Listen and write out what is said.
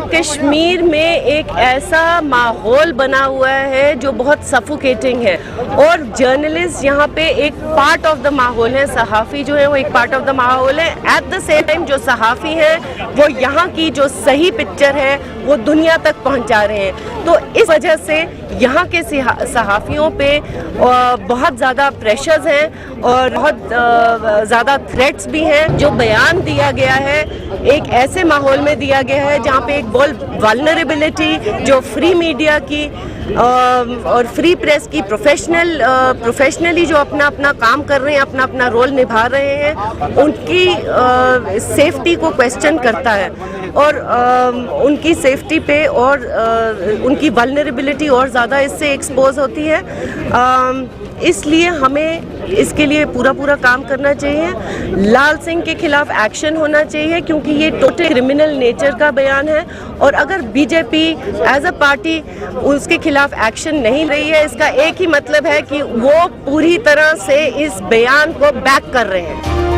कश्मीर में एक ऐसा माहौल बना हुआ है जो बहुत सफोकेटिंग है और जर्नलिस्ट यहाँ पे एक पार्ट ऑफ द माहौल है, सहाफ़ी जो है वो एक पार्ट ऑफ द माहौल है। एट द सेम टाइम जो सहाफ़ी हैं वो यहाँ की जो सही पिक्चर है वो दुनिया तक पहुँचा रहे हैं। तो इस वजह से यहाँ के सहाफ़ियों पे बहुत ज़्यादा प्रेशर्स हैं और बहुत ज़्यादा थ्रेट्स भी हैं। जो बयान दिया गया है एक ऐसे माहौल में दिया गया है जहाँ पे एक बहुत वल्नरेबिलिटी जो फ्री मीडिया की और फ्री प्रेस की प्रोफेशनली जो अपना काम कर रहे हैं, अपना रोल निभा रहे हैं, उनकी सेफ्टी को क्वेश्चन करता है और उनकी सेफ्टी पे और उनकी वल्नरेबिलिटी और ज़्यादा इससे एक्सपोज होती है। इसलिए हमें इसके लिए पूरा काम करना चाहिए। लाल सिंह के खिलाफ एक्शन होना चाहिए क्योंकि ये टोटल क्रिमिनल नेचर का बयान है और अगर बीजेपी एज अ पार्टी उसके खिलाफ एक्शन नहीं रही है, इसका एक ही मतलब है कि वो पूरी तरह से इस बयान को बैक कर रहे हैं।